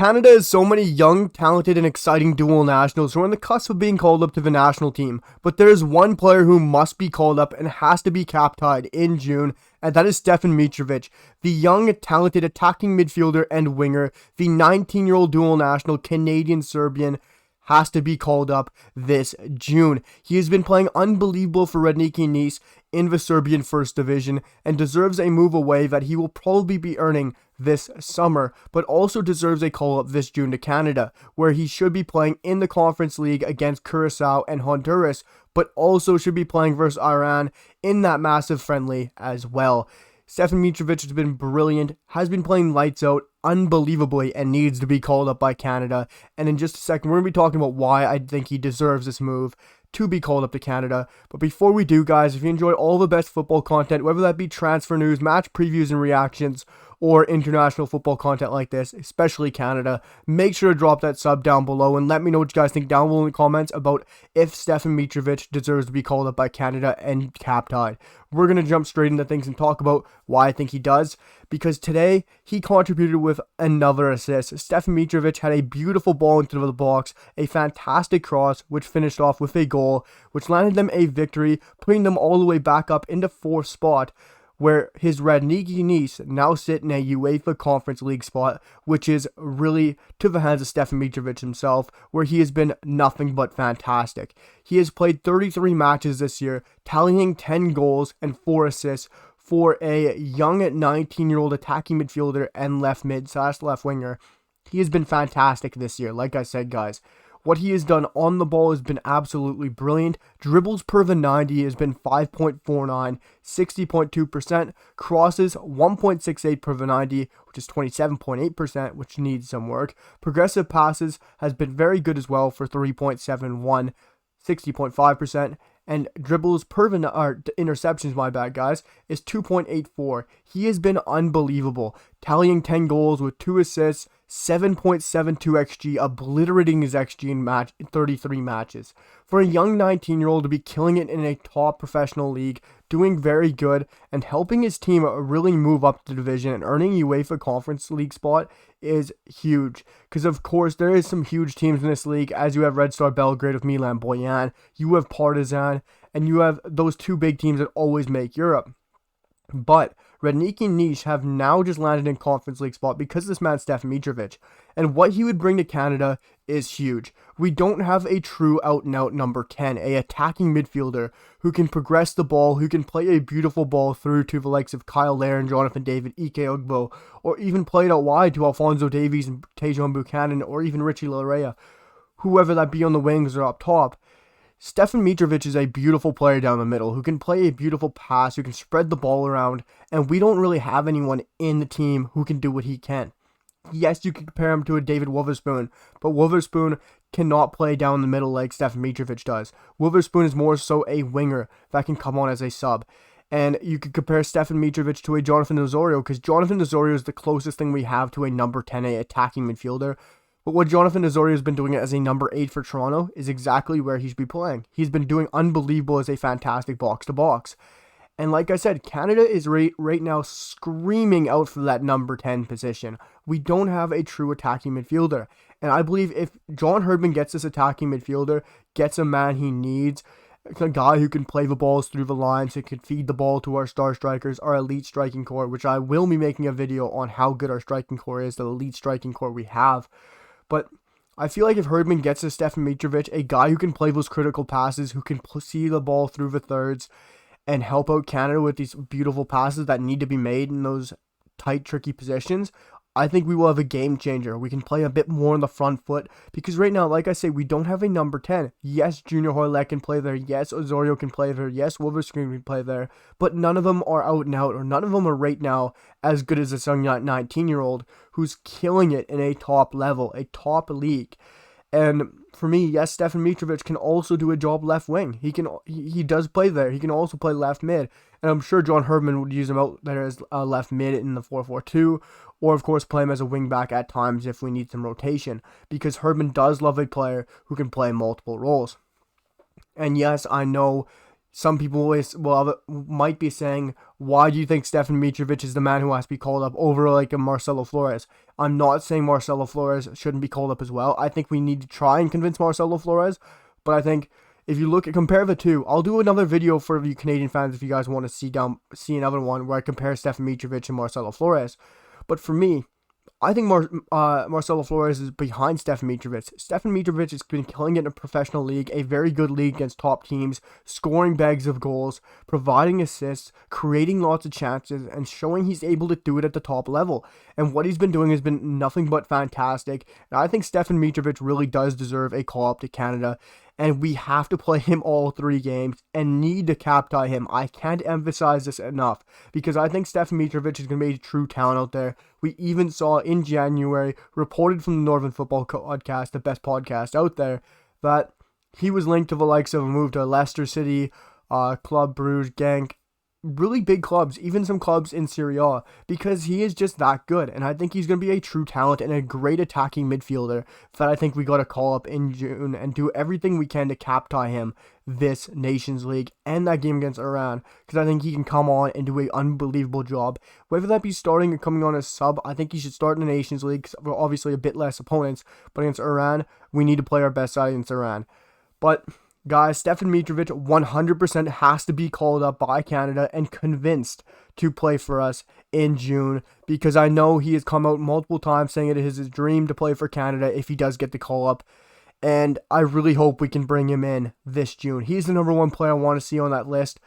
Canada has so many young, talented, and exciting dual nationals who are on the cusp of being called up to the national team, but there is one player who must be called up and has to be cap-tied in June, and that is Stefan Mitrovic, the young, talented attacking midfielder and winger, the 19-year-old dual national Canadian-Serbian, has to be called up this June. He has been playing unbelievable for Radniki Nice in the Serbian First Division and deserves a move away that he will probably be earning this summer, but also deserves a call-up this June to Canada, where he should be playing in the Conference League against Curacao and Honduras, but also should be playing versus Iran in that massive friendly as well. Stefan Mitrovic has been brilliant, has been playing lights out unbelievably, and needs to be called up by Canada. And in just a second, we're going to be talking about why I think he deserves this move to be called up to Canada. But before we do, guys, if you enjoy all the best football content, whether that be transfer news, match previews and reactions, or international football content like this, especially Canada, make sure to drop that sub down below and let me know what you guys think down below in the comments about if Stefan Mitrovic deserves to be called up by Canada and cap-tied. We're going to jump straight into things and talk about why I think he does, because today he contributed with another assist. Stefan Mitrovic had a beautiful ball into the box, a fantastic cross, which finished off with a goal, which landed them a victory, putting them all the way back up into 4th spot, where his Radniki Nice now sit in a UEFA Conference League spot, which is really to the hands of Stefan Mitrovic himself, where he has been nothing but fantastic. He has played 33 matches this year, tallying 10 goals and 4 assists for a young 19-year-old attacking midfielder and left mid/left winger. He has been fantastic this year, like I said, guys. What he has done on the ball has been absolutely brilliant. Dribbles per the 90 has been 5.49, 60.2%. Crosses 1.68 per the 90, which is 27.8%, which needs some work. Progressive passes has been very good as well for 3.71, 60.5%. And dribbles per the interceptions, my bad guys, is 2.84. He has been unbelievable, tallying 10 goals with 2 assists, 7.72 XG, obliterating his XG in 33 matches. For a young 19-year-old to be killing it in a top professional league, doing very good, and helping his team really move up the division and earning UEFA Conference League spot is huge. Because of course there is some huge teams in this league, as you have Red Star Belgrade with Milan Bojan, you have Partizan, and you have those 2 big teams that always make Europe. But Radniki Nice have now just landed in Conference League spot because of this man Stefan Mitrovic. And what he would bring to Canada is huge. We don't have a true out-and-out number 10, a attacking midfielder who can progress the ball, who can play a beautiful ball through to the likes of Kyle Lair, Jonathan David, Ike Ugbo, or even play it out wide to Alphonso Davies and Tejon Buchanan, or even Richie Larea, whoever that be on the wings or up top. Stefan Mitrovic is a beautiful player down the middle who can play a beautiful pass, who can spread the ball around, and we don't really have anyone in the team who can do what he can. Yes, you can compare him to a David Wotherspoon, but Wotherspoon cannot play down the middle like Stefan Mitrovic does. Wotherspoon is more so a winger that can come on as a sub. And you could compare Stefan Mitrovic to a Jonathan Osorio, because Jonathan Osorio is the closest thing we have to a number 10, a attacking midfielder. But what Jonathan Osorio has been doing as a number 8 for Toronto is exactly where he should be playing. He's been doing unbelievable as a fantastic box-to-box. And like I said, Canada is right now screaming out for that number 10 position. We don't have a true attacking midfielder. And I believe if John Herdman gets this attacking midfielder, gets a man he needs, a guy who can play the balls through the lines, who can feed the ball to our star strikers, our elite striking core, which I will be making a video on how good our striking core is, the elite striking core we have. But I feel like if Herdman gets a Stefan Mitrovic, a guy who can play those critical passes, who can see the ball through the thirds, and help out Canada with these beautiful passes that need to be made in those tight, tricky positions, I think we will have a game changer. We can play a bit more on the front foot, because right now, like I say, we don't have a number 10. Yes, Junior Hoylett can play there. Yes, Osorio can play there. Yes, Wolverscreen can play there. But none of them are out and out, or none of them are right now as good as this young 19-year-old who's killing it in a top level, a top league. And for me, yes, Stefan Mitrovic can also do a job left wing. He does play there. He can also play left mid. And I'm sure John Herdman would use him out there as left mid in the 4-4-2. Or, of course, play him as a wing back at times if we need some rotation. Because Herdman does love a player who can play multiple roles. And yes, I know some people might be saying, why do you think Stefan Mitrovic is the man who has to be called up over like a Marcelo Flores? I'm not saying Marcelo Flores shouldn't be called up as well. I think we need to try and convince Marcelo Flores, but I think if you compare the two, I'll do another video for you Canadian fans if you guys want to see another one where I compare Stefan Mitrovic and Marcelo Flores. But for me, I think Marcelo Flores is behind Stefan Mitrovic. Stefan Mitrovic has been killing it in a professional league, a very good league against top teams, scoring bags of goals, providing assists, creating lots of chances, and showing he's able to do it at the top level. And what he's been doing has been nothing but fantastic. And I think Stefan Mitrovic really does deserve a call up to Canada. And we have to play him all 3 games and need to captain him. I can't emphasize this enough because I think Stefan Mitrovic is going to be a true talent out there. We even saw in January, reported from the Northern Football Podcast, the best podcast out there, that he was linked to the likes of a move to Leicester City, Club Brugge, Genk, really big clubs, even some clubs in Serie A, because he is just that good. And I think he's going to be a true talent and a great attacking midfielder that I think we got to call up in June and do everything we can to captain him this Nations League and that game against Iran, because I think he can come on and do an unbelievable job. Whether that be starting or coming on as sub, I think he should start in the Nations League, because we're obviously a bit less opponents, but against Iran, we need to play our best side against Iran. But guys, Stefan Mitrovic 100% has to be called up by Canada and convinced to play for us in June, because I know he has come out multiple times saying it is his dream to play for Canada if he does get the call up. And I really hope we can bring him in this June. He's the number 1 player I want to see on that list.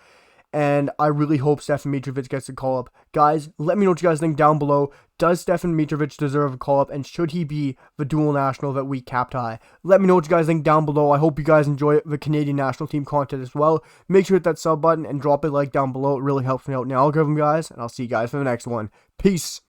And I really hope Stefan Mitrovic gets the call up. Guys, let me know what you guys think down below. Does Stefan Mitrovic deserve a call up? And should he be the dual national that we captain? Let me know what you guys think down below. I hope you guys enjoy the Canadian national team content as well. Make sure to hit that sub button and drop a like down below. It really helps me out in the algorithm, guys. And I'll see you guys for the next one. Peace.